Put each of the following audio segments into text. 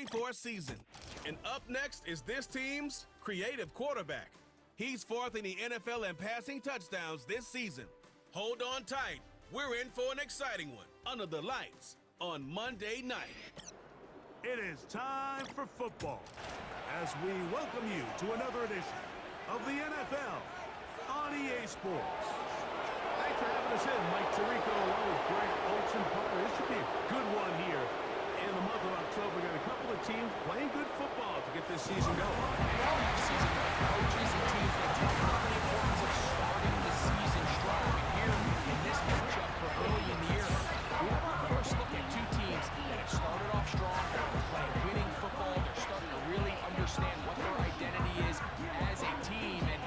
ready for a season. And up next is this team's creative quarterback. He's fourth in the NFL in passing touchdowns this season. Hold on tight. We're in for an exciting one under the lights on Monday night. It is time for football as we welcome you to another edition of the NFL on EA Sports. Thanks for having us in, Mike Tirico, along with Greg Olsen. Partner, this should be a good one here in the month of October. Got a couple of teams playing good football to get this season going. And all have season coaches and teams that talk about the importance of starting the season strong. And here in this matchup for early in the year, we have our first look at two teams that have started off strong, playing winning football. They're starting to really understand what their identity is as a team. And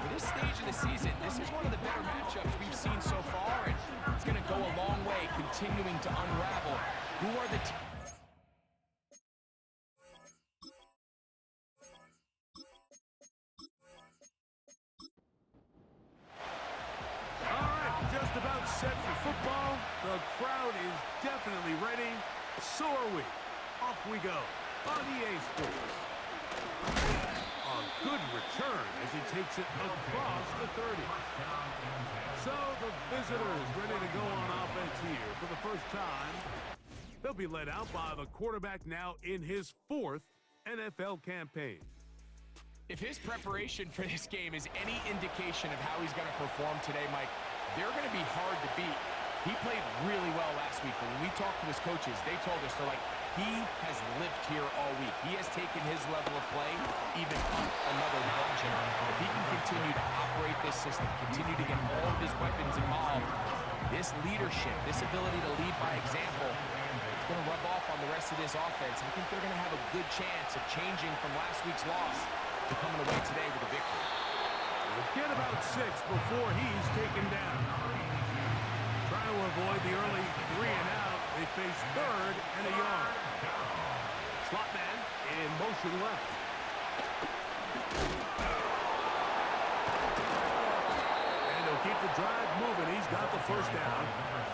for this stage of the season, this is one of the better matchups we've seen so far, and it's going to go a long way continuing to unravel who are the teams. Just about set for football. The crowd is definitely ready. So are we. Off we go on EA Sports. A good return as he takes it across the 30. So the visitors ready to go on offense here for the first time. They'll be led out by the quarterback now in his fourth NFL campaign. If his preparation for this game is any indication of how he's going to perform today, Mike, they're going to be hard to beat. He played really well last week, but when we talked to his coaches, they told us, they're like, he has lived here all week. He has taken his level of play even up another notch. And if he can continue to operate this system, continue to get all of his weapons involved, this leadership, this ability to lead by example, it's going to rub off on the rest of this offense. I think they're going to have a good chance of changing from last week's loss to coming away today with a victory. We'll get about 6 before he's taken down. Trying to avoid the early 3 and out. They face third and a yard. Slot man in motion left. And he'll keep the drive moving. He's got the first down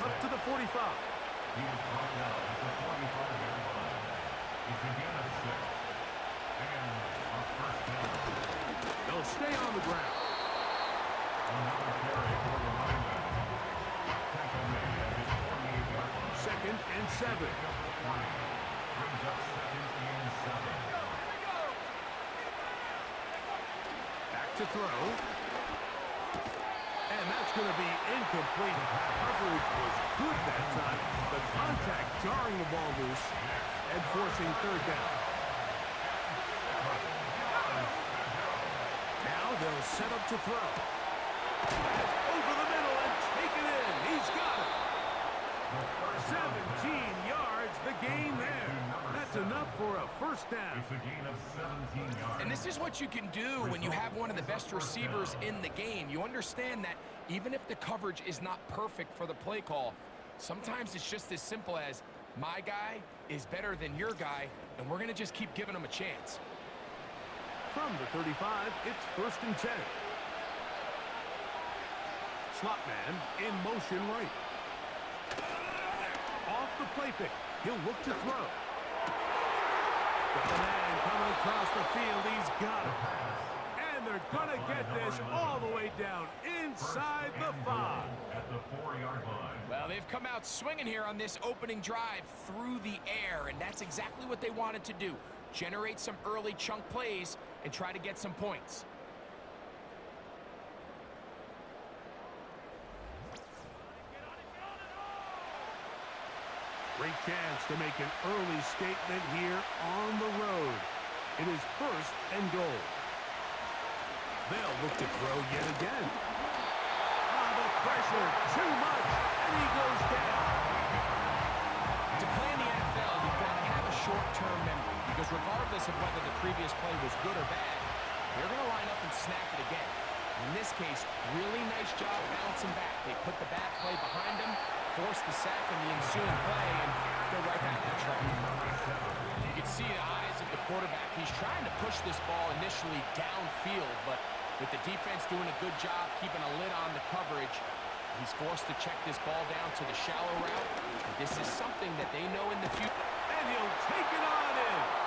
up to the 45. He was brought down at the 45-yard line. He's again at 6. And a first down. They'll stay on the ground. Another carry for the linebacker. Tackle made at his 48-yard line. 2nd and 7. Brings up 2nd and 7. Back to throw. And that's going to be incomplete. Coverage was good that time. The contact jarring the ball loose and forcing third down. Now they'll set up to throw. Over the middle and take it in. He's got it. 17 yards, the gain there. That's enough for a first down. It's a gain of 17 yards. And this is what you can do when you have one of the best receivers in the game. You understand that even if the coverage is not perfect for the play call, sometimes it's just as simple as my guy is better than your guy, and we're going to just keep giving him a chance. From the 35, it's 1st and 10. Slot man in motion right. Off the play fake. He'll look to throw. Got the man coming across the field. He's got it. And they're going to get this all the way down inside the 5. At the 4-yard line. Well, they've come out swinging here on this opening drive through the air, and that's exactly what they wanted to do. Generate some early chunk plays and try to get some points. Great chance to make an early statement here on the road. It is 1st and goal. They'll look to throw yet again. The pressure, too much, and he goes down. To play in the NFL, you've got to have a short-term memory, because regardless of whether the previous play was good or bad, they're going to line up and snap it again. In this case, really nice job bouncing back. They put the bad play behind them, forced the sack in the ensuing play, and go right back on track. You can see the eyes of the quarterback. He's trying to push this ball initially downfield, but with the defense doing a good job keeping a lid on the coverage, he's forced to check this ball down to the shallow route. This is something that they know in the future. And he'll take it on in.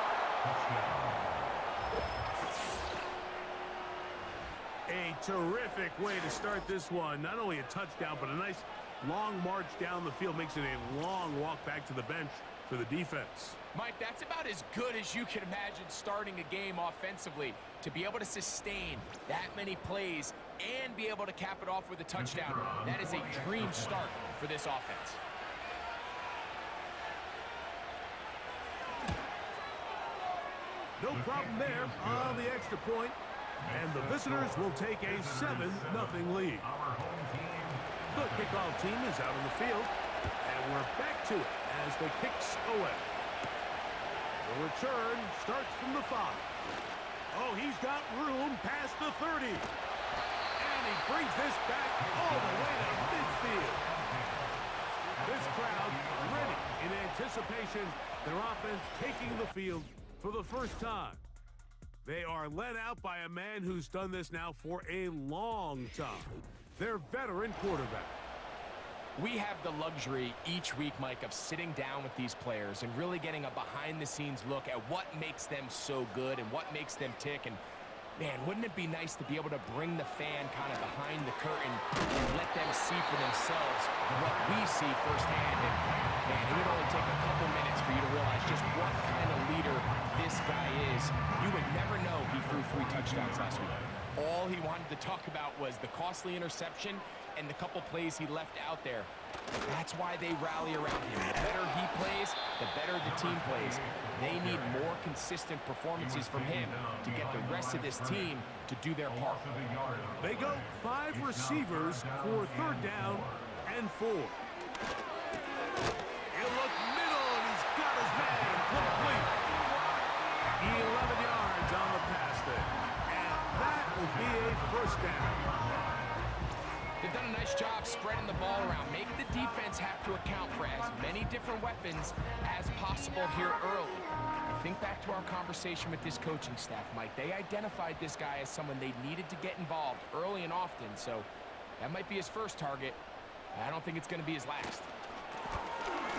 terrific way to start this one. Not only a touchdown, but a nice long march down the field. Makes it a long walk back to the bench for the defense. Mike, that's about as good as you can imagine starting a game offensively. To be able to sustain that many plays and be able to cap it off with a touchdown, that is a dream start for this offense. No problem there on the extra point. And the visitors will take a 7-0 lead. The kickoff team is out on the field. And we're back to it as the kicks away. The return starts from the 5. Oh, he's got room past the 30. And he brings this back all the way to midfield. This crowd ready in anticipation. Their offense taking the field for the first time. They are led out by a man who's done this now for a long time. Their veteran quarterback. We have the luxury each week, Mike, of sitting down with these players and really getting a behind-the-scenes look at what makes them so good and what makes them tick. And, man, wouldn't it be nice to be able to bring the fan kind of behind the curtain and let them see for themselves what we see firsthand? And, man, it would only take a couple minutes for you to realize just what kind of leader this guy is. You would never know he threw 3 touchdowns last week. All he wanted to talk about was the costly interception and the couple plays he left out there. That's why they rally around him. The better he plays, the better the team plays. They need more consistent performances from him to get the rest of this team to do their part. They go 5 receivers for 3rd down and 4. He'll look middle, and he's got his man complete. 11 yards on the pass there. And that will be a 1st down. They've done a nice job spreading the ball around. Make the defense have to account for as many different weapons as possible here early. Think back to our conversation with this coaching staff, Mike. They identified this guy as someone they needed to get involved early and often, so that might be his first target. I don't think it's going to be his last.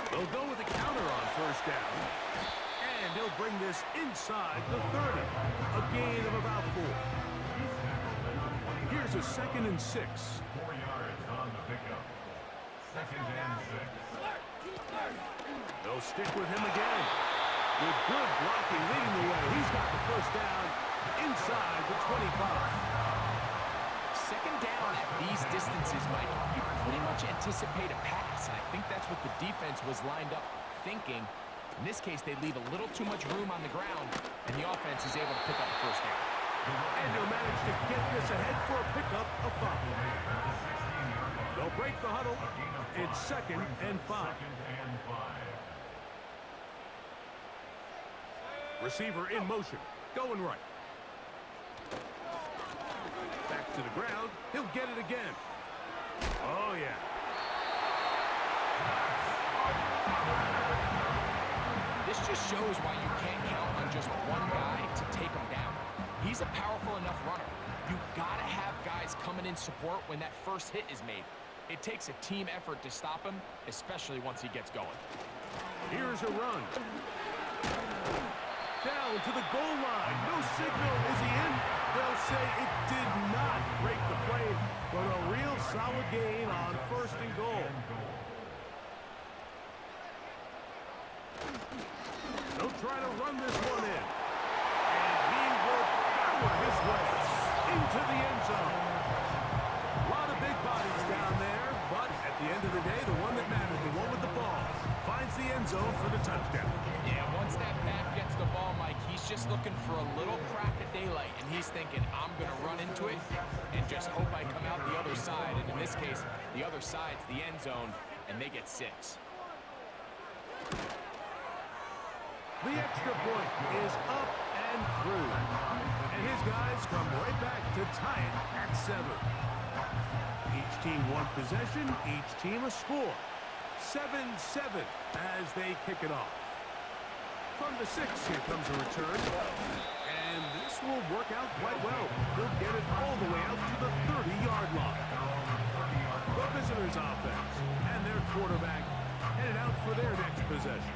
They'll go with a counter on 1st down, and he'll bring this inside the 30. A gain of about 4. Here's a 2nd and 6. 4 yards on the pickup. 2nd and 6. They'll stick with him again. With good blocking leading the way. He's got the 1st down inside the 25. 2nd down at these distances, Mike, you pretty much anticipate a pass, and I think that's what the defense was lined up thinking. In this case, they leave a little too much room on the ground, and the offense is able to pick up the 1st down. And he'll manage to get this ahead for a pickup of 5. They'll break the huddle. It's 2nd and 5. Receiver in motion. Going right. Back to the ground. He'll get it again. Oh, yeah. This just shows why you can't count on just one guy to take him down. He's a powerful enough runner. You gotta have guys coming in support when that first hit is made. It takes a team effort to stop him, especially once he gets going. Here's a run. Down to the goal line. No signal. Is he in? They'll say it did not break the play, but a real solid gain on 1st and goal. They'll try to run this one in. And he will power his way into the end zone. A lot of big bodies down there, but at the end of the day, the one that mattered, the one with the ball, finds the end zone for the touchdown. Yeah, once that back gets the ball, Mike, he's just looking for a little crack of daylight, and he's thinking, I'm going to run into it and just hope I come out the other side. And in this case, the other side's the end zone, and they get 6. The extra point is up and through. And his guys come right back to tie it at 7. Each team one possession, each team a score. 7-7 as they kick it off. From the 6, here comes a return. And this will work out quite well. They'll get it all the way out to the 30-yard line. The visitors' offense and their quarterback headed out for their next possession.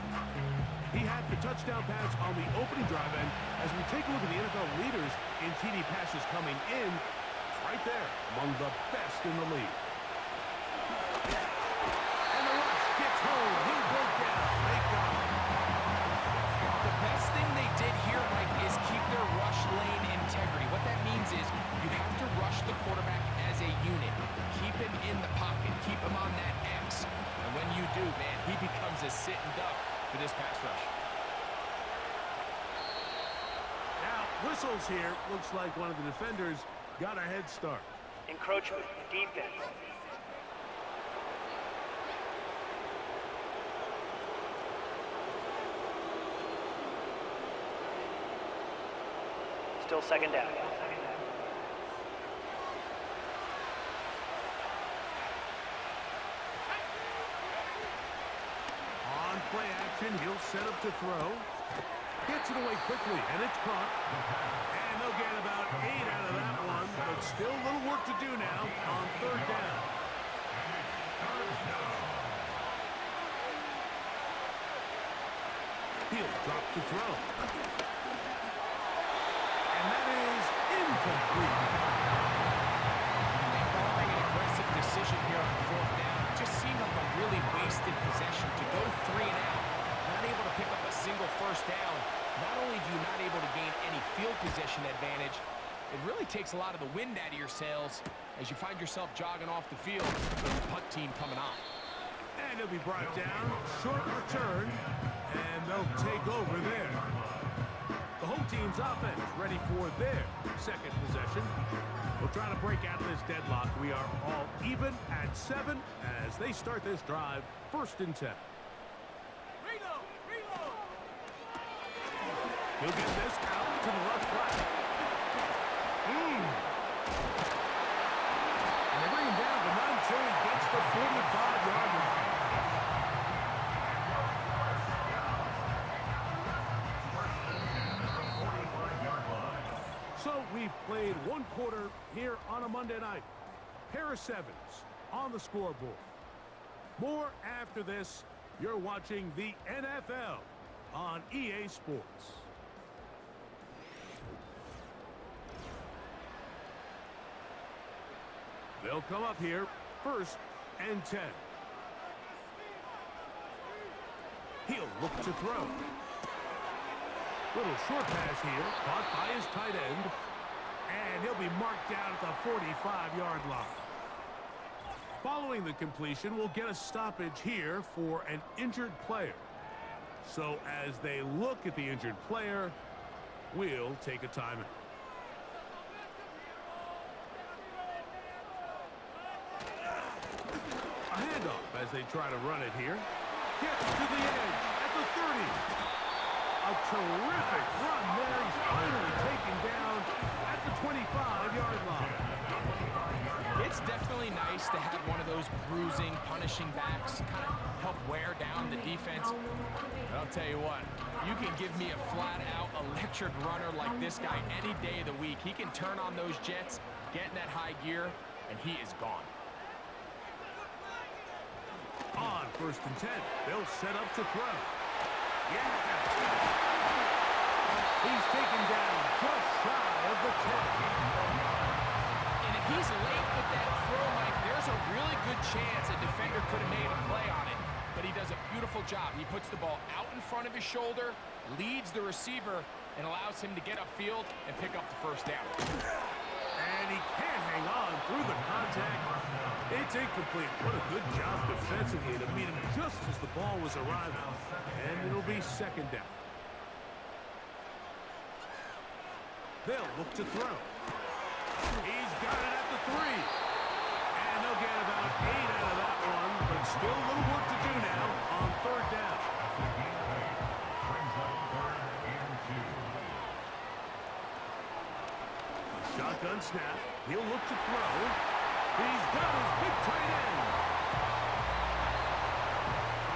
He had the touchdown pass on the opening drive, and as we take a look at the NFL leaders in TD passes coming in, right there, among the best in the league. And the rush gets home. He'll break down. They got him. The best thing they did here, Mike, is keep their rush lane integrity. What that means is you have to rush the quarterback as a unit. Keep him in the pocket. Keep him on that X. And when you do, man, he becomes a sitting duck for this pass rush. Now, whistles here. Looks like one of the defenders got a head start. Encroachment, defense. Still second down. On play action, he'll set up to throw. Gets it away quickly, and it's caught. And they'll get about 8 out of that one, but still a little work to do now on third down. He'll drop to throw. And that is incomplete. Barring an aggressive decision here on fourth down, it just seemed like a really wasted possession to go 3 and out. Not able to pick up a single first down. Not only do you not able to gain any field position advantage, it really takes a lot of the wind out of your sails as you find yourself jogging off the field with the punt team coming on. And he'll be brought down. Short return. And they'll take over there. The home team's offense ready for their second possession. We'll try to break out of this deadlock. We are all even at 7 as they start this drive. 1st and 10. He'll get this out to the left flat. And they bring him down, but not until he gets the 45-yard line. So we've played 1 quarter here on a Monday night. Pair of 7s on the scoreboard. More after this. You're watching the NFL on EA Sports. They'll come up here, 1st and 10. He'll look to throw. Little short pass here, caught by his tight end. And he'll be marked down at the 45-yard line. Following the completion, we'll get a stoppage here for an injured player. So as they look at the injured player, we'll take a timeout. A handoff as they try to run it here. Gets to the edge at the 30. A terrific run there. He's finally taken down at the 25-yard line. It's definitely nice to have one of those bruising, punishing backs kind of help wear down the defense. But I'll tell you what, you can give me a flat-out electric runner like this guy any day of the week. He can turn on those jets, get in that high gear, and he is gone. On 1st and 10, they'll set up to throw. Yeah! He's taken down just shy of the 10. And if he's late with that throw, Mike, there's a really good chance a defender could have made a play on it. But he does a beautiful job. He puts the ball out in front of his shoulder, leads the receiver, and allows him to get upfield and pick up the first down. And he can't hang on through the contact. It's incomplete. What a good job defensively to meet him just as the ball was arriving. And it'll be 2nd down. They'll look to throw. He's got it at the 3. And they'll get about 8 out of that one, but still a little work to do now on 3rd down. Shotgun snap. He'll look to throw. He's got his big tight end.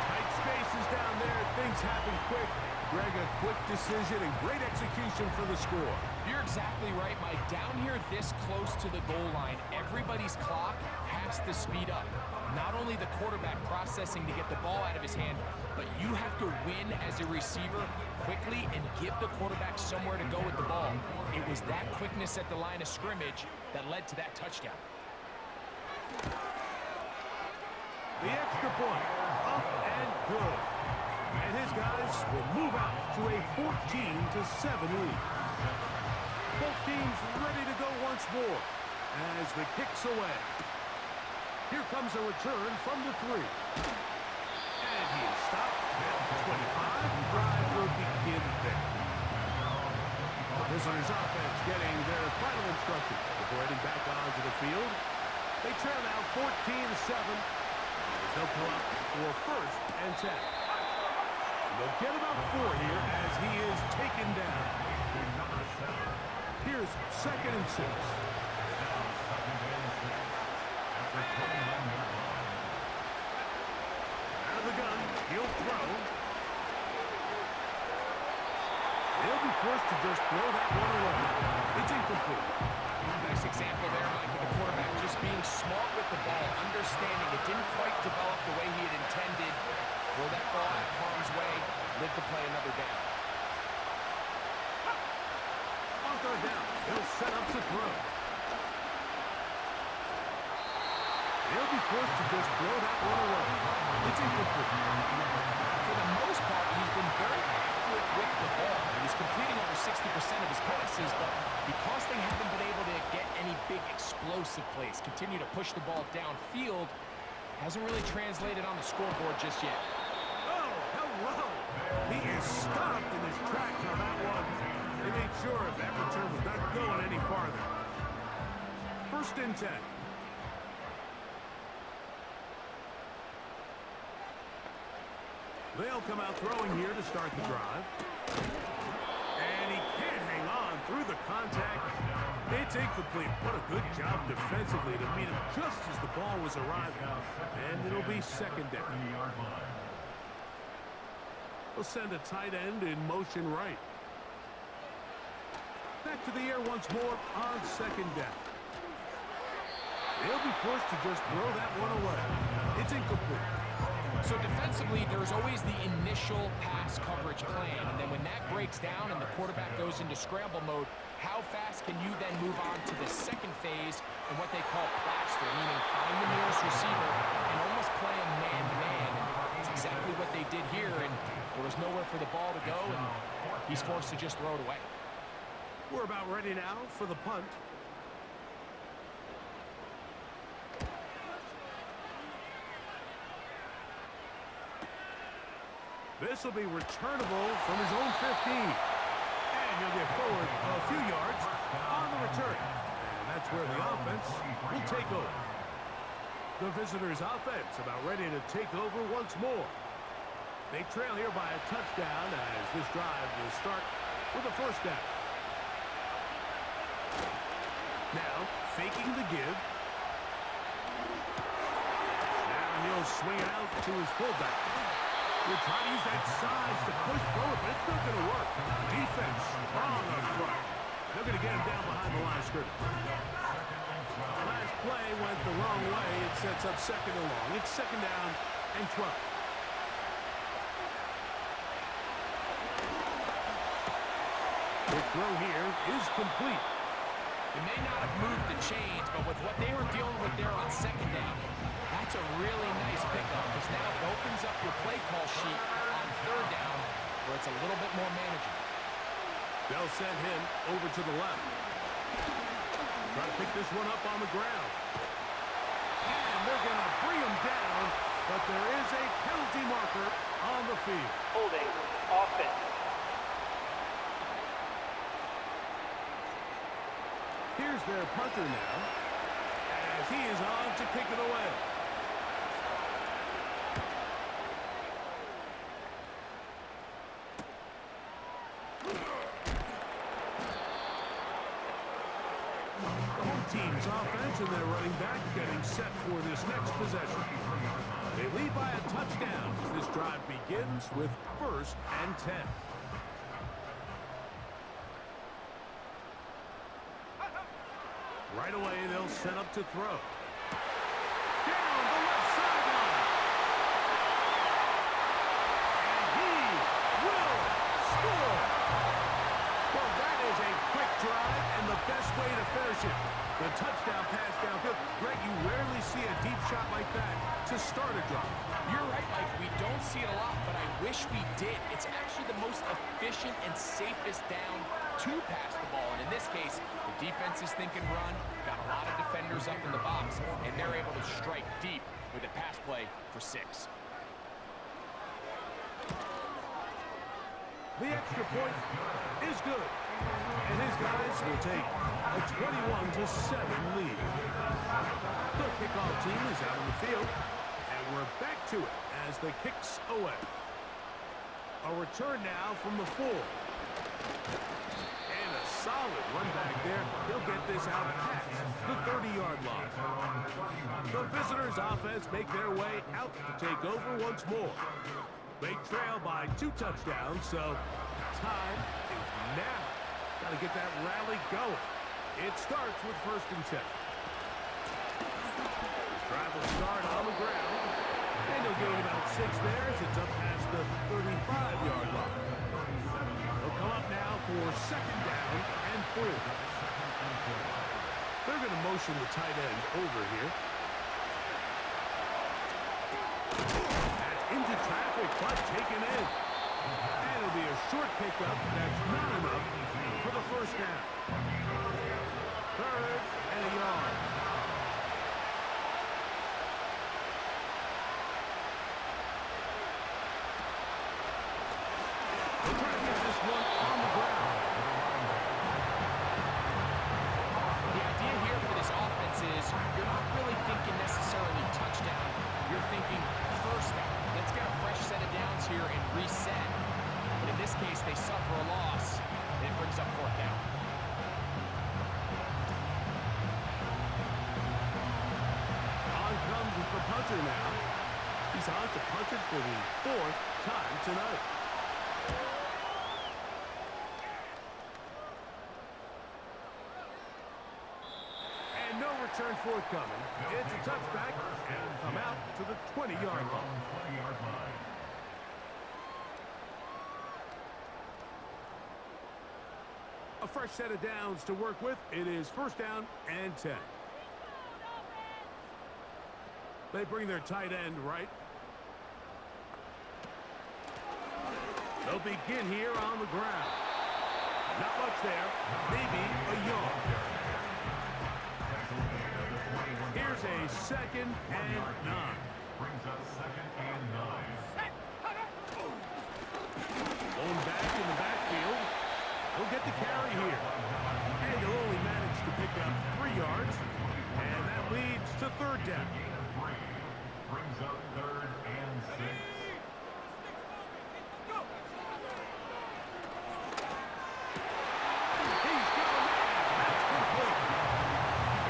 Tight spaces down there at things happen quick. Greg, a quick decision and great execution for the score. You're exactly right, Mike. Down here this close to the goal line, everybody's clock has to speed up. Not only the quarterback processing to get the ball out of his hand, but you have to win as a receiver quickly and give the quarterback somewhere to go with the ball. It was that quickness at the line of scrimmage that led to that touchdown. The extra point, up and good. And his guys will move out to a 14-7 lead. Both teams ready to go once more as the kick's away. Here comes a return from the 3. And he is stopped at the 25. The drive will begin there. The visitors' offense getting their final instruction before heading back onto the field. They trail now 14-7. They'll come up for 1st and 10. And they'll get about 4 here as he is taken down. Here's 2nd and 6. Out of the gun, he'll throw. He'll be forced to just throw that one away. It's incomplete. Nice example there, Mike, of the quarterback just being smart with the ball, understanding it didn't quite develop the way he had intended. Throw that ball out of harm's way, live to play another down. On 3rd down, he'll set up to throw. He'll be forced to just throw that one away. It's incomplete. For the most part, he's been very accurate with the ball. He's completing over 60% of his passes, but because they haven't been able to get any big explosive plays, continue to push the ball downfield, hasn't really translated on the scoreboard just yet. Oh, hello! He is stopped in his tracks on that one. They made sure that return was not going any farther. 1st and 10. They'll come out throwing here to start the drive. And he can't hang on through the contact. It's incomplete. What a good job defensively to meet him just as the ball was arriving. And it'll be 2nd down. They'll send a tight end in motion right. Back to the air once more on 2nd down. They'll be forced to just throw that one away. It's incomplete. So defensively, there's always the initial pass coverage plan, and then when that breaks down and the quarterback goes into scramble mode, how fast can you then move on to the 2nd phase and what they call plaster, meaning find the nearest receiver and almost play him man-to-man. And it's exactly what they did here, and there was nowhere for the ball to go, and he's forced to just throw it away. We're about ready now for the punt. This will be returnable from his own 15. And he'll get forward a few yards on the return. And that's where the offense will take over. The visitors' offense about ready to take over once more. They trail here by a touchdown as this drive will start with a 1st down. Now, faking the give. Now he'll swing it out to his fullback. We'll try to use that size to push forward, but it's not going to work. Defense strong up front. They're going to get him down behind the line of scrimmage. Last play went the wrong way. It sets up 2nd and long. It's 2nd down and 12. The throw here is complete. They may not have moved the chains, but with what they were dealing with there on 2nd down, that's a really nice pickup because now it opens up your play call sheet on 3rd down where it's a little bit more manageable. They'll send him over to the left. Try to pick this one up on the ground. And they're going to bring him down, but there is a penalty marker on the field. Holding offense. Here's their punter now, as he is on to kick it away. The home team's offense and their running back getting set for this next possession. They lead by a touchdown as this drive begins with 1st and 10. Right away, they'll set up to throw. Down the left sideline. And he will score. Well, that is a quick drive and the best way to finish it. The touchdown pass downfield. Greg, you rarely see a deep shot like that to start a drive. You're right, Mike. We don't see it a lot, but I wish we did. It's actually the most efficient and safest down to pass the ball. And in this case, the defense is thinking run, got a lot of defenders up in the box, and they're able to strike deep with a pass play for 6. The extra point is good. And his guys will take a 21-7 lead. The kickoff team is out on the field, and we're back to it as the kicks away. A return now from the 4. And a solid run back there. He'll get this out past the 30-yard line. The visitors' offense make their way out to take over once more. They trail by 2 touchdowns, so time is now. Got to get that rally going. It starts with 1st and 10. This drive will start on the ground. And he'll gain about 6 there as it's up past the 35-yard line. They'll come up now for 2nd down and 4. They're going to motion the tight end over here. That's into traffic, but taken in. And it'll be a short pickup. That's not enough for the 1st down. 3rd and a yard. They'll try to get this one on the ground. The idea here for this offense is you're not really thinking necessarily touchdown. You're thinking 1st down. Let's get a fresh set of downs here and reset. But in this case, they suffer a loss, and it brings up 4th down. On comes the punter now. He's on to punt it for the 4th time tonight. And no return forthcoming. It's a touchback, and will come out to the 20-yard line. A fresh set of downs to work with. It is 1st down and 10. They bring their tight end right. They'll begin here on the ground. Not much there. Maybe a yard. Here's a 2nd and 9. Brings up 2nd and 9. Going back in the backfield. He'll get the carry here. And he'll only manage to pick up 3 yards. And that leads to 3rd down. Brings up 3rd and 6. He's got a man. That's complete.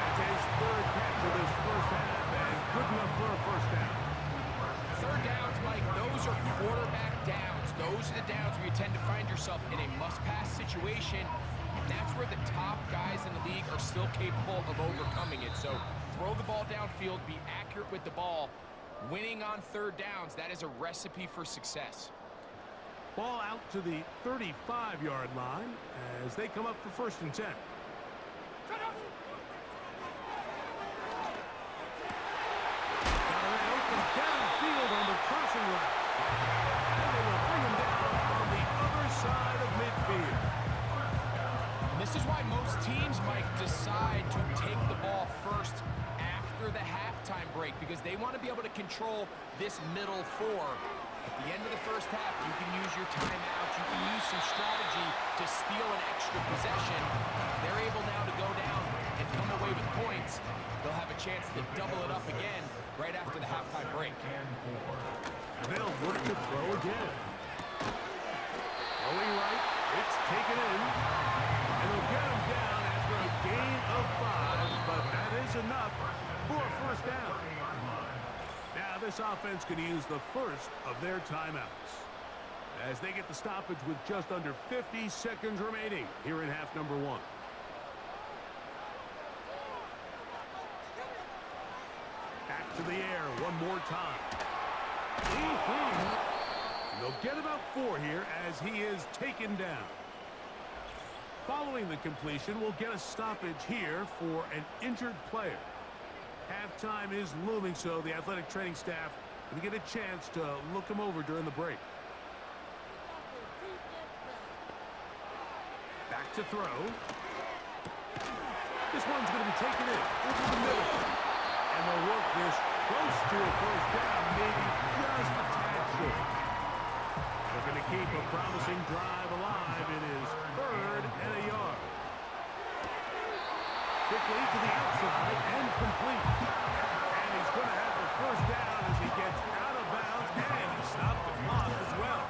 That's his 3rd catch of this 1st half. And good enough for a 1st down. 3rd downs, Mike, those are quarterback downs. Those are the downs where you tend to find yourself in a must-pass situation, and that's where the top guys in the league are still capable of overcoming it. So throw the ball downfield, be accurate with the ball. Winning on 3rd downs, that is a recipe for success. Ball out to the 35-yard line as they come up for 1st and 10. Got an open downfield on the crossing route. And they will bring him down on the other side of midfield. And this is why most teams, Mike, decide to take the ball first after the halftime break, because they want to be able to control this middle 4. At the end of the 1st half, you can use your timeouts, you can use some strategy to steal an extra possession. They're able now to go down and come away with points. They'll have a chance to double it up again right after the halftime break. They'll work to throw again. Throwing right, it's taken in. And they'll get him down after a gain of 5, but that is enough for a 1st down. Now this offense could use the first of their timeouts as they get the stoppage with just under 50 seconds remaining here in half number one. Back to the air one more time. And they'll get about 4 here as he is taken down. Following the completion, we'll get a stoppage here for an injured player. Halftime is looming, so the athletic training staff will get a chance to look him over during the break. Back to throw. This one's going to be taken in over the middle. And they'll work this close to a first down, maybe just a tad short. They're going to keep a promising drive alive. It is 3rd and a yard. Quickly to the outside and complete. And he's going to have a first down as he gets out of bounds, and he stopped the clock as well.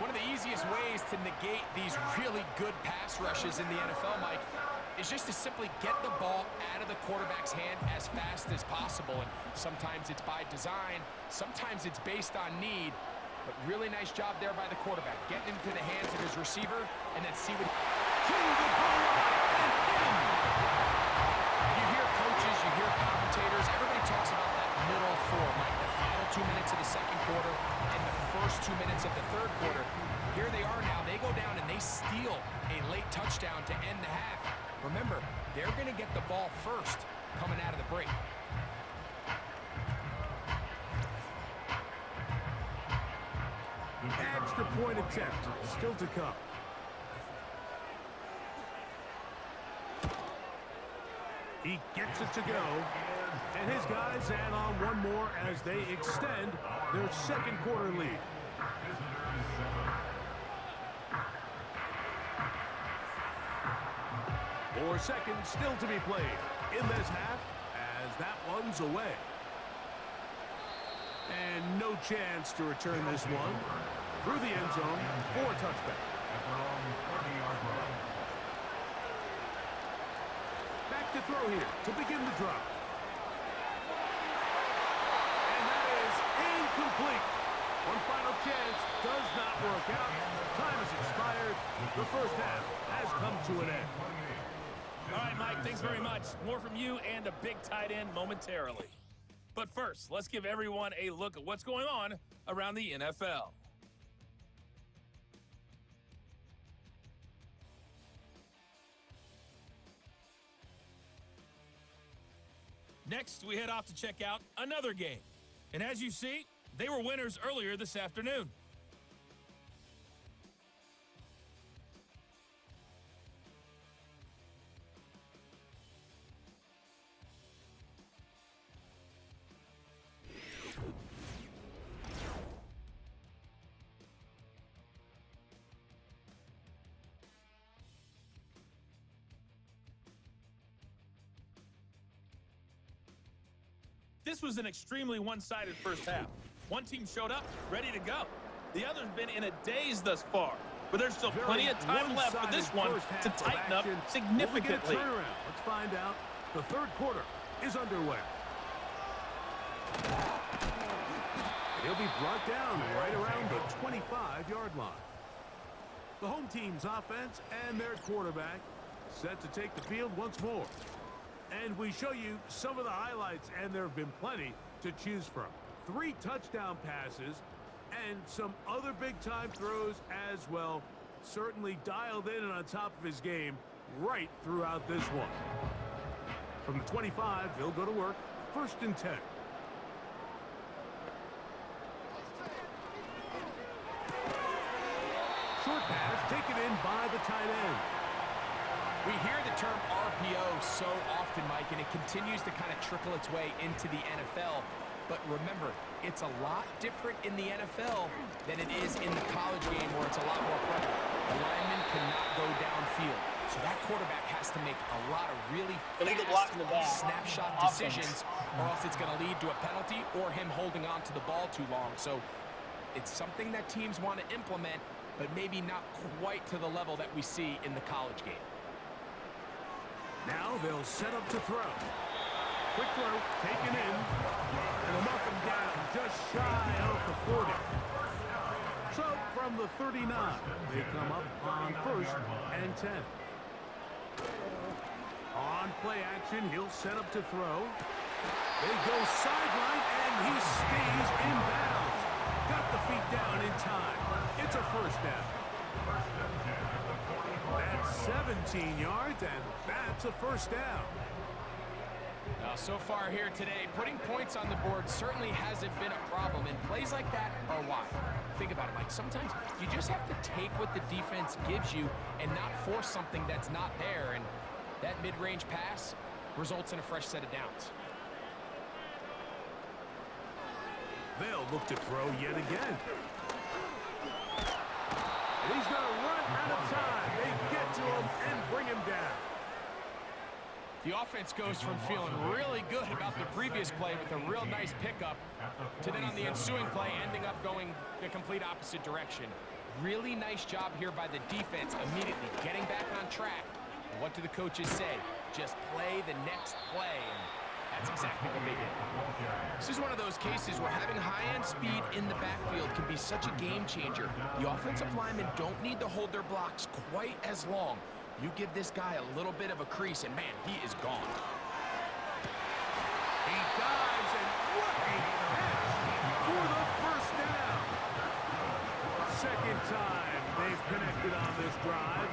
One of the easiest ways to negate these really good pass rushes in the NFL, Mike, is just to simply get the ball out of the quarterback's hand as fast as possible. And sometimes it's by design, sometimes it's based on need. But really nice job there by the quarterback, getting into the hands of his receiver, and then see what... You hear coaches, you hear commentators, everybody talks about that middle 4, Mike, the final 2 minutes of the second quarter and the first 2 minutes of the third quarter. Here they are now. They go down and they steal a late touchdown to end the half. Remember, they're going to get the ball first coming out of the break. Extra point attempt still to come. He gets it to go, and his guys add on one more as they extend their second quarter lead. 4 seconds still to be played in this half as that one's away. And no chance to return this one through the end zone for a touchback. Back to throw here to begin the drive. And that is incomplete. One final chance does not work out. Time has expired. The first half has come to an end. All right, Mike, thanks very much. More from you and a big tight end momentarily. But first, let's give everyone a look at what's going on around the NFL. Next, we head off to check out another game. And as you see, they were winners earlier this afternoon. This was an extremely one-sided first half. One team showed up, ready to go. The other's been in a daze thus far, but there's still plenty of time left for this one to tighten up significantly. Let's find out. The third quarter is underway. He'll be brought down right around the 25-yard line. The home team's offense and their quarterback set to take the field once more. And we show you some of the highlights, and there have been plenty to choose from. 3 touchdown passes and some other big-time throws as well. Certainly dialed in and on top of his game right throughout this one. From the 25, they'll go to work. 1st and 10. Short pass taken in by the tight end. We hear the term RPO so often, Mike, and it continues to kind of trickle its way into the NFL. But remember, it's a lot different in the NFL than it is in the college game where it's a lot more prevalent. The lineman cannot go downfield. So that quarterback has to make a lot of really fast snapshot decisions, or else it's going to lead to a penalty or him holding on to the ball too long. So it's something that teams want to implement, but maybe not quite to the level that we see in the college game. Now they'll set up to throw. Quick throw, taken in. And they'll mark him down just shy of the 40. So from the 39, they come up on 1st and 10. On play action, he'll set up to throw. They go sideline, and he stays in bounds. Got the feet down in time. It's a first down. That's 17 yards, and that's a first down. So far here today, putting points on the board certainly hasn't been a problem, and plays like that are why. Think about it, Mike. Sometimes you just have to take what the defense gives you and not force something that's not there, and that mid-range pass results in a fresh set of downs. They'll look to throw yet again. And he's going to run out of time. They get to him and bring him down. The offense goes from feeling really good about the previous play with a real nice pickup to then on the ensuing play ending up going the complete opposite direction. Really nice job here by the defense immediately getting back on track. And what do the coaches say? Just play the next play. And that's exactly what they did. This is one of those cases where having high-end speed in the backfield can be such a game changer. The offensive linemen don't need to hold their blocks quite as long. You give this guy a little bit of a crease, and man, he is gone. He dives, and what a catch for the first down. Second time they've connected on this drive.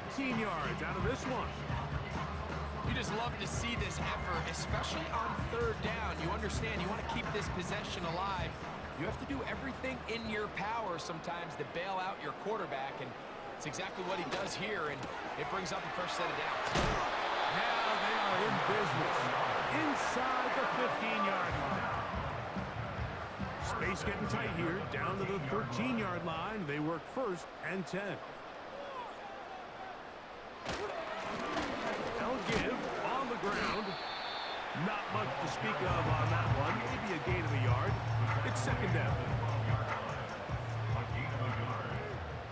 19 yards out of this one. You just love to see this effort, especially on 3rd down. You understand, you want to keep this possession alive. You have to do everything in your power sometimes to bail out your quarterback, and it's exactly what he does here, and it brings up a fresh set of downs. Now they are in business inside the 15-yard line. Space getting tight here, down to the 13-yard line. They work 1st and 10. They'll give on the ground. Not much to speak of on that one. Maybe a gain of a yard. It's 2nd down. A gain of a yard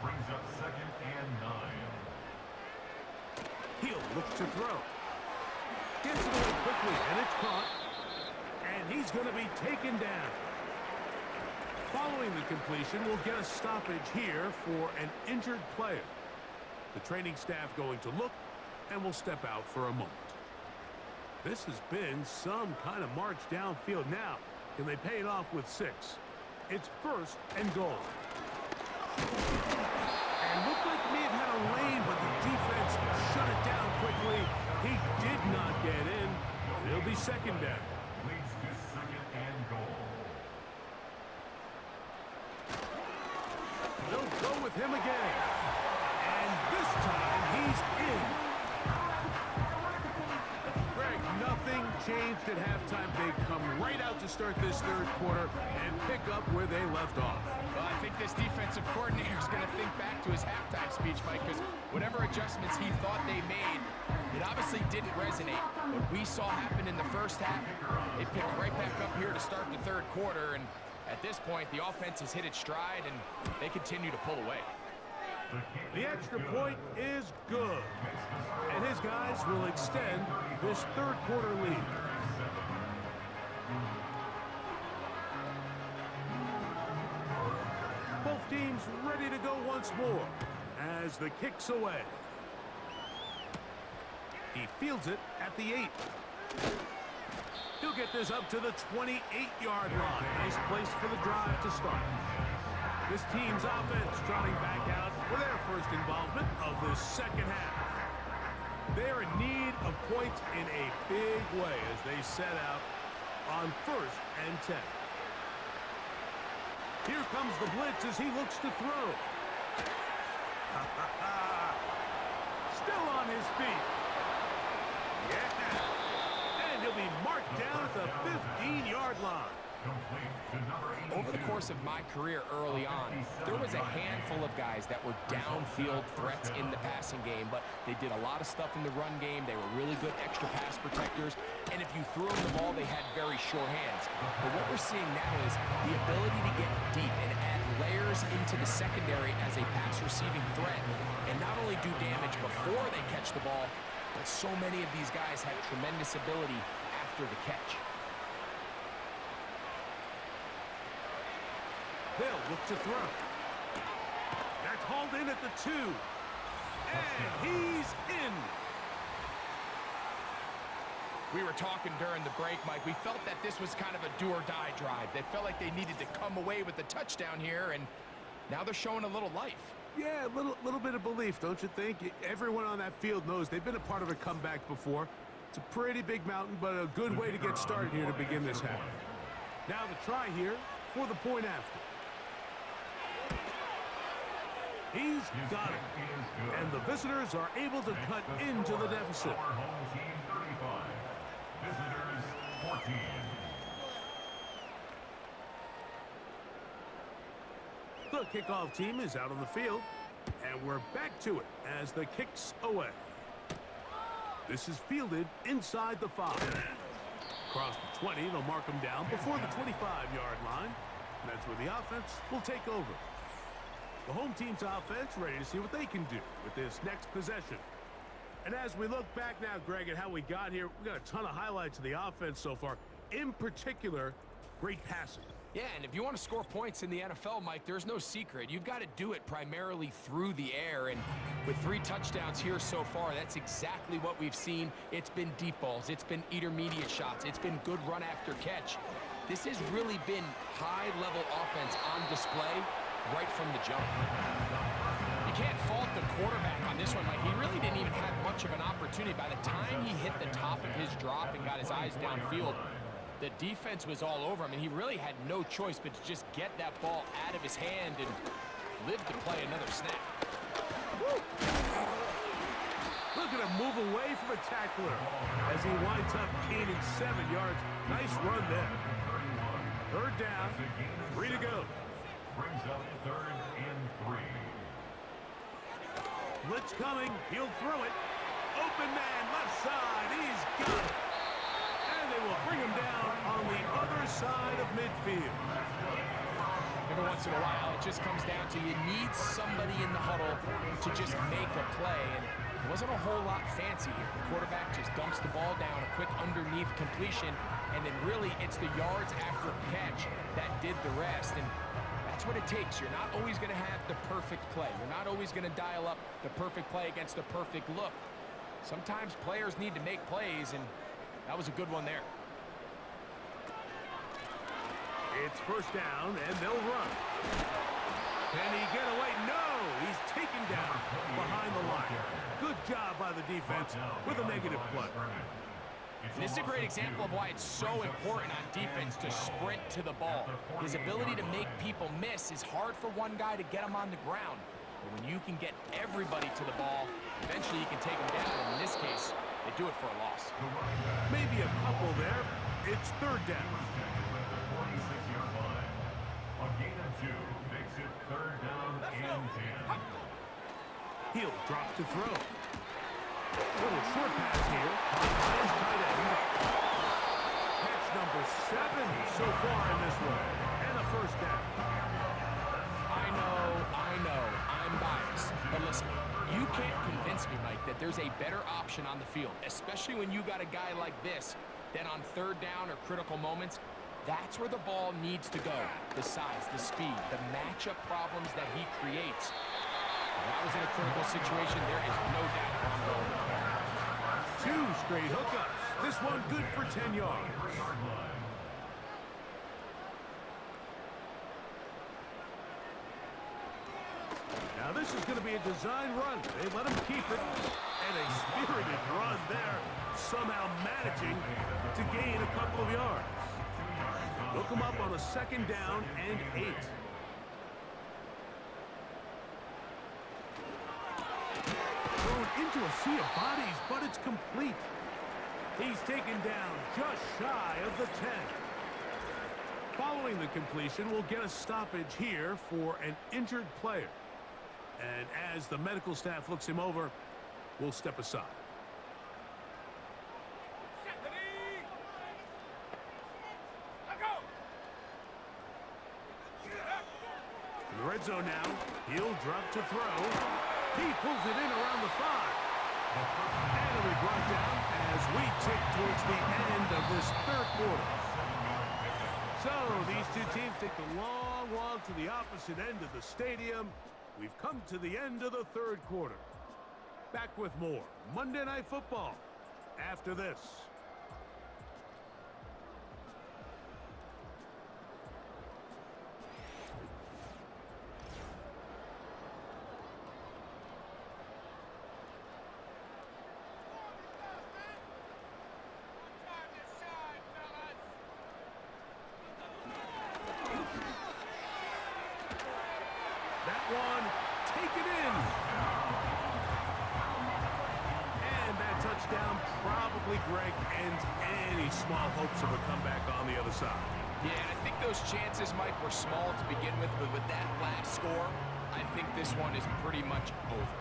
brings up 2nd and 9. He'll look to throw. Gets it away quickly, and it's caught. And he's going to be taken down. Following the completion, we'll get a stoppage here for an injured player. The training staff going to look, and will step out for a moment. This has been some kind of march downfield now. Can they pay it off with 6? It's 1st and goal. And looked like he may have had a lane, but the defense shut it down quickly. He did not get in. It'll be 2nd down. Leads to 2nd and goal. They'll go with him again. And this time he's in. Greg, nothing changed at halftime. They come right out to start this 3rd quarter and pick up where they left off. Well, I think this defensive coordinator is going to think back to his halftime speech, Mike, because whatever adjustments he thought they made, it obviously didn't resonate. What we saw happen in the first half, they picked right back up here to start the 3rd quarter, and at this point, the offense has hit its stride, and they continue to pull away. The extra point is good, and his guys will extend this 3rd quarter lead. Both teams ready to go once more as the kick's away. He fields it at the 8. He'll get this up to the 28-yard line. Nice place for the drive to start. This team's offense trotting back out for their first involvement of the 2nd half. They're in need of points in a big way as they set out on 1st and 10. Here comes the blitz as he looks to throw. Still on his feet. Yeah. And he'll be marked down at the 15-yard line. Over the course of my career early on, there was a handful of guys that were downfield threats in the passing game, but they did a lot of stuff in the run game. They were really good extra pass protectors, and if you threw them the ball, they had very sure hands. But what we're seeing now is the ability to get deep and add layers into the secondary as a pass-receiving threat, and not only do damage before they catch the ball, but so many of these guys have tremendous ability after after the catch. They'll look to throw. That's hauled in at the 2. And he's in. We were talking during the break, Mike. We felt that this was kind of a do-or-die drive. They felt like they needed to come away with the touchdown here, and now they're showing a little life. Yeah, a little bit of belief, don't you think? Everyone on that field knows they've been a part of a comeback before. It's a pretty big mountain, but a good way to get started here to begin this half. Now the try here for the point after. He's got it. And the visitors are able to cut into the deficit. Our home team 35. Visitors 14. The kickoff team is out on the field, and we're back to it as the kick's away. This is fielded inside the 5. Across the 20, they'll mark them down before the 25-yard line. And that's where the offense will take over. The home team's offense ready to see what they can do with this next possession. And as we look back now, Greg, at how we got here, we got a ton of highlights of the offense so far. In particular, great passing. Yeah, and if you want to score points in the NFL, Mike, there's no secret. You've got to do it primarily through the air, and with 3 touchdowns here so far, that's exactly what we've seen. It's been deep balls. It's been intermediate shots. It's been good run after catch. This has really been high-level offense on display right from the jump. You can't fault the quarterback on this one, Mike. He really didn't even have much of an opportunity. By the time he hit the top of his drop and got his eyes downfield, the defense was all over him, and he really had no choice but to just get that ball out of his hand and live to play another snap. Woo. Look at him move away from a tackler as he winds up gaining 7 yards. Nice run there. 3rd down, 3 to go. Brings up 3rd and 3. Blitz coming. He'll throw it. Open man, left side. He's got it. And they will bring him down on the other side of midfield. Every once in a while, it just comes down to you need somebody in the huddle to just make a play. And it wasn't a whole lot fancy here. The quarterback just dumps the ball down, a quick underneath completion, and then really it's the yards after catch that did the rest. And that's what it takes. You're not always going to have the perfect play. You're not always going to dial up the perfect play against the perfect look. Sometimes players need to make plays, and that was a good one there. It's 1st down, and they'll run. Can he get away? No! He's taken down behind the line. Good job by the defense with a negative play. And this is a great example of why it's so important on defense to sprint to the ball. His ability to make people miss is hard for one guy to get him on the ground. But when you can get everybody to the ball, eventually you can take them down. And in this case, they do it for a loss. Maybe a couple there. It's 3rd down. 46-yard line. A gain of 2 makes it 3rd down and 10. He'll drop to throw. Little short pass here. His tight end. Catch number 7 so far in this one. And a 1st down. I know, I'm biased. But listen, you can't convince me, Mike, that there's a better option on the field, especially when you got a guy like this, than on 3rd down or critical moments. That's where the ball needs to go. The size, the speed, the matchup problems that he creates. If I was in a critical situation, there is no doubt where I'm going with that. 2 straight hookups. This one good for 10 yards. Now this is going to be a design run. They let him keep it. And a spirited run there. Somehow managing to gain a couple of yards. Look him up on a 2nd down and 8. Thrown into a sea of bodies, but it's complete. He's taken down just shy of the 10. Following the completion, we'll get a stoppage here for an injured player. And as the medical staff looks him over, we'll step aside. In the red zone now, he'll drop to throw. He pulls it in around the 5. And it'll be brought down as we tick towards the end of this third quarter. So these two teams take the long walk to the opposite end of the stadium. We've come to the end of the third quarter. Back with more Monday Night Football after this. That one, take it in. And that touchdown probably, Greg, ends any small hopes of a comeback on the other side. Yeah, and I think those chances, Mike, were small to begin with, but with that last score, I think this one is pretty much over.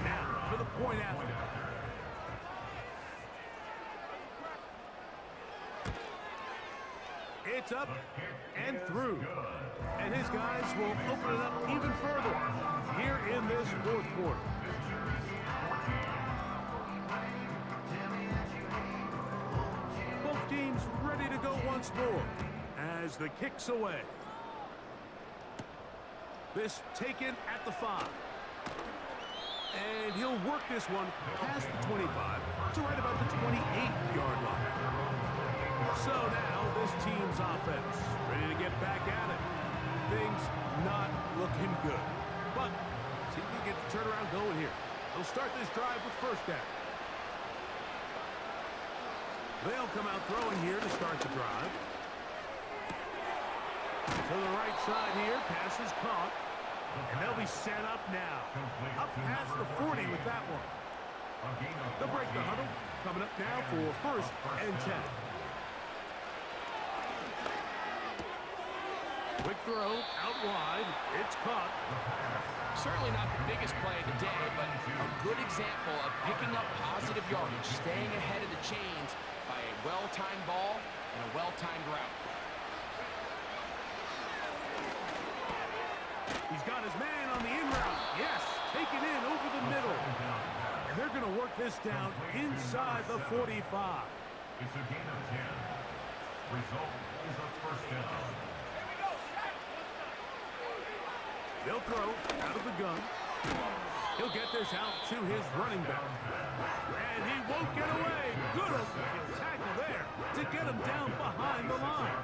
Now, for the point after. It's up and through. And his guys will open it up even further here in this fourth quarter. Both teams ready to go once more as the kick's away. This taken at the 5. And he'll work this one past the 25 to right about the 28-yard line. So now this team's offense ready to get back at it. Things not looking good. But see if we can get the turnaround going here. They'll start this drive with first down. They'll come out throwing here to start the drive. To the right side here, pass is caught. And they'll be set up now. Up past the 40 with that one. They'll break the huddle. Coming up now for first and 10. Quick throw, out wide. It's caught. Certainly not the biggest play of the day, but a good example of picking up positive yardage, staying ahead of the chains by a well-timed ball and a well-timed route. He's got his man on the in route. Yes, taken in over the middle. And they're going to work this down inside the 45. It's a gain of 10. Result is a first down. They'll throw out of the gun. He'll get this out to his running back. And he won't get away. Good open tackle there to get him down behind the line.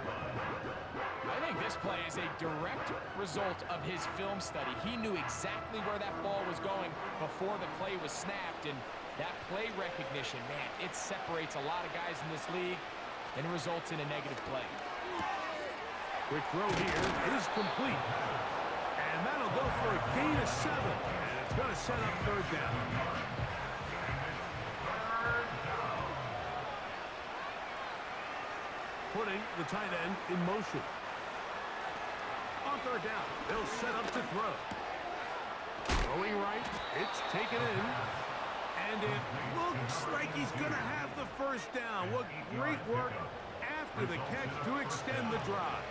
I think this play is a direct result of his film study. He knew exactly where that ball was going before the play was snapped, and that play recognition, man, it separates a lot of guys in this league and results in a negative play. Quick throw here is complete. And that'll go for a gain of 7. And it's going to set up third down. Putting the tight end in motion. On third down, they'll set up to throw. Throwing right, it's taken in. And it looks like he's going to have the first down. What great work after the catch to extend the drive.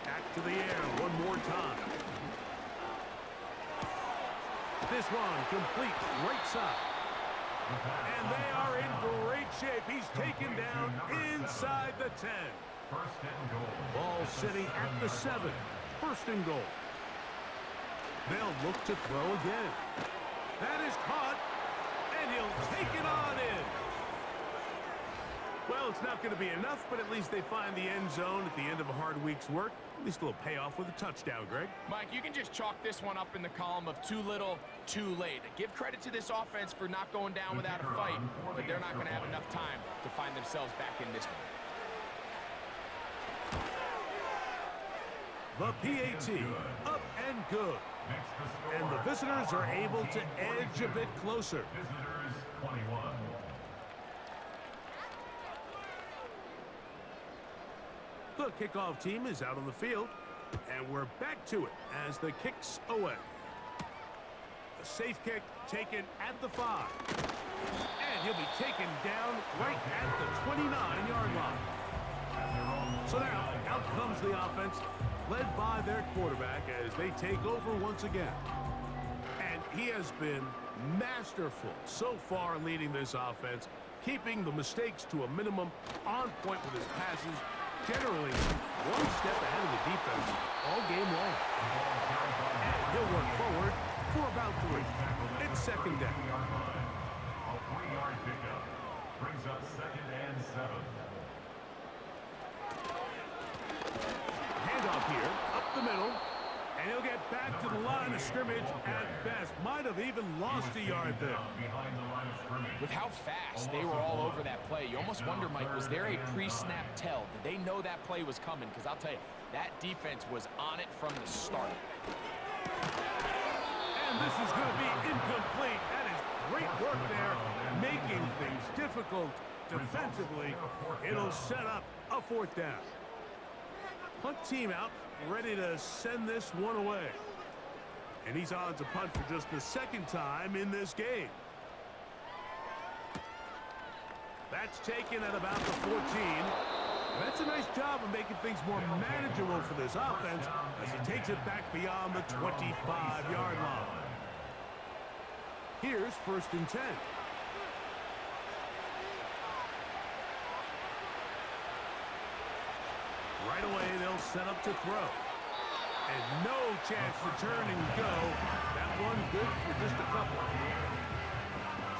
Back to the air one more time. This one complete right side. And they are in great shape. He's taken down inside the 10. First and goal. Ball sitting at the 7. First and goal. They'll look to throw again. That is caught. And he'll take it on in. Well, it's not going to be enough, but at least they find the end zone at the end of a hard week's work. At least a little payoff with a touchdown, Greg. Mike, you can just chalk this one up in the column of too little, too late. Give credit to this offense for not going down without a fight, but they're not going to have enough time to find themselves back in this one. The PAT, up and good. And the visitors are able to edge a bit closer. Visitors 21. The kickoff team is out on the field, and we're back to it as the kick's away. A safe kick taken at the 5. And he'll be taken down right at the 29-yard line. So now, out Out comes the offense, led by their quarterback as they take over once again. And he has been masterful so far leading this offense, keeping the mistakes to a minimum, on point with his passes, generally one step ahead of the defense all game long. And he'll work forward for about 3. It's second down. A 3-yard pickup brings up 2nd and 7. Handoff here, up the middle, and he'll get back to the line of scrimmage at best. Might have even lost a yard there. Behind the line of scrimmage. With how fast they were all over that play, you almost wonder, Mike, was there a pre-snap tell? Did they know that play was coming? Because I'll tell you, that defense was on it from the start. And this is going to be incomplete. That is great work there, making things difficult defensively. It'll set up a 4th down. Punt team out, ready to send this one away. And he's on to punt for just the 2nd time in this game. That's taken at about the 14. That's a nice job of making things more manageable for this offense as he takes it back beyond the 25-yard line. Here's 1st and 10. Right away, they'll set up to throw. And no chance to turn and go. That one good for just a couple.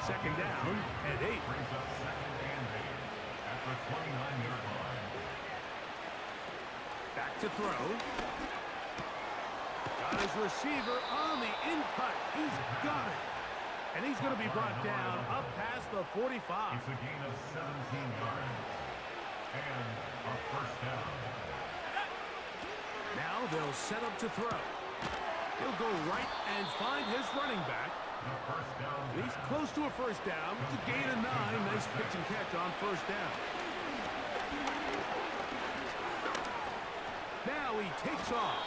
2nd down and 8. Brings up 2nd and 8 at the 29-yard line. Back to throw. Got his receiver on the in-cut. He's got it. And he's going to be brought down up past the 45. It's a gain of 17 yards. And a 1st down. Now they'll set up to throw. He'll go right and find his running back. The 1st down. He's close to a 1st down. It's a gain of 9. Nice pitch and catch on 1st down. Now he takes off.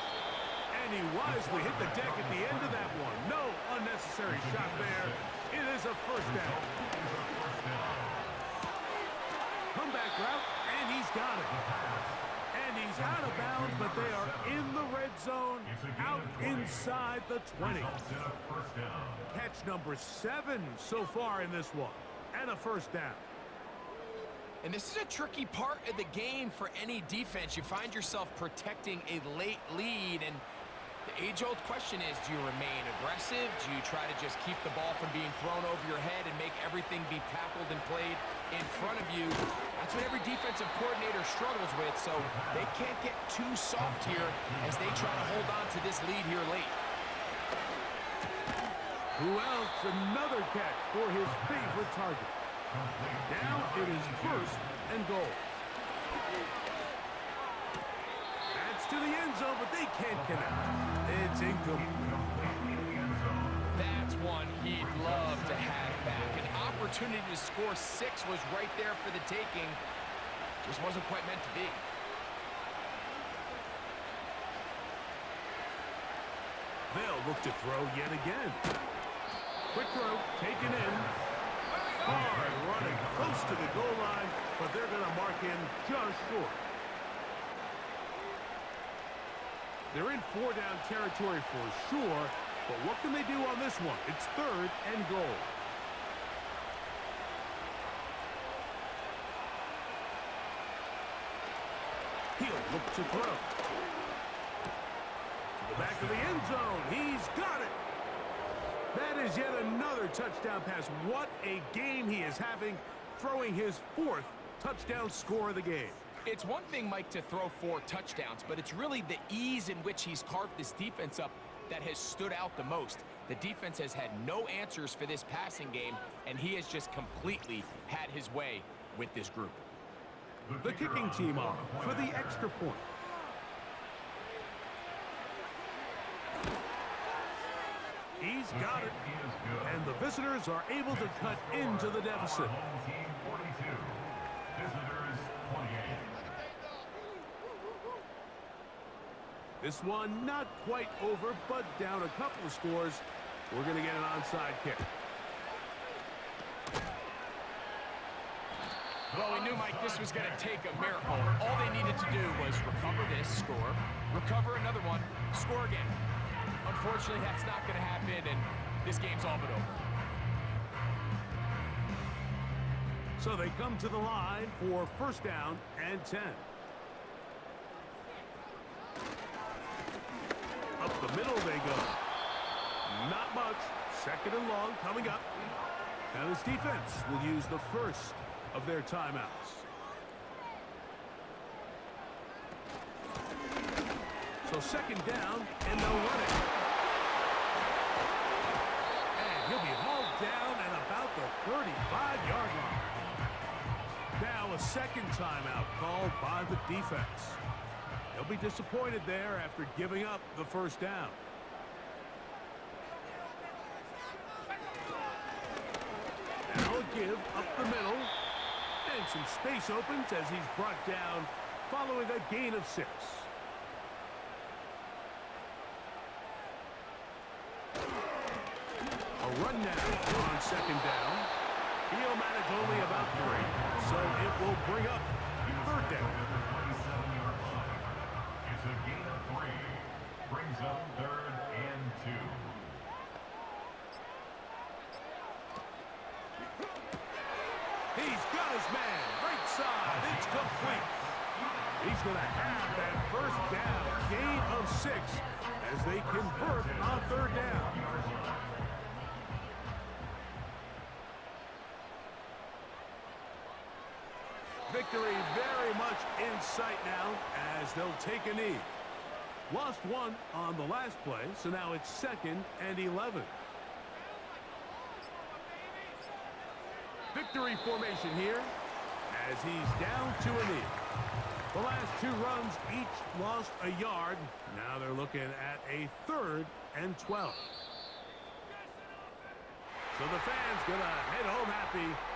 And he wisely hit the deck at the end of that one. No unnecessary shot there. It is a 1st down. Comeback route, and he's got it. And he's out of bounds, but they are in the red zone, out inside the 20. Catch number 7 so far in this one, and a 1st down. And this is a tricky part of the game for any defense. You find yourself protecting a late lead, and the age-old question is, do you remain aggressive? Do you try to just keep the ball from being thrown over your head and make everything be tackled and played in front of you? That's what every defensive coordinator struggles with, so they can't get too soft here as they try to hold on to this lead here late. Who else? Another catch for his favorite target. Now it is 1st and goal. That's to the end zone, but they can't connect. It's incomplete. That's one he'd love to have back. An opportunity to score 6 was right there for the taking. Just wasn't quite meant to be. They'll look to throw yet again. Quick throw, taken in. Hard running close to the goal line, but they're going to mark in just short. They're in 4-down territory for sure, but what can they do on this one? It's 3rd and goal. He'll look to throw. To the back of the end zone. He's got it. That is yet another touchdown pass. What a game he is having, throwing his 4th touchdown score of the game. It's one thing, Mike, to throw 4 touchdowns, but it's really the ease in which he's carved this defense up that has stood out the most. The defense has had no answers for this passing game, and he has just completely had his way with this group. The kicking team off for the extra point. He's got it, and the visitors are able to cut into the deficit. Home team 42, visitors 28. This one not quite over, but down a couple of scores. We're going to get an onside kick. Well, we knew, Mike, this was going to take a miracle. All they needed to do was recover this, score, recover another one, score again. Unfortunately, that's not going to happen, and this game's all but over. So they come to the line for first down and 10. Up the middle they go. Not much. Second and long coming up. Now this defense will use the first of their timeouts. So second down, and they'll run it. And he'll be hauled down at about the 35-yard line. Now a second timeout called by the defense. They'll be disappointed there after giving up the first down. Now a give up the middle. And some space opens as he's brought down following a gain of 6. A run now on second down. He'll manage only about 3, so it will bring up third down. It's a gain of 3. Brings up 3rd and 2. He's got his man. Right side. It's complete. He's going to have that first down. Gain of 6 as they convert on third down. Victory very much in sight now as they'll take a knee. Lost 1 on the last play, so now it's 2nd and 11. Victory formation here as he's down to a knee. The last 2 runs each lost a yard. Now they're looking at a 3rd and 12. So the fans gonna head home happy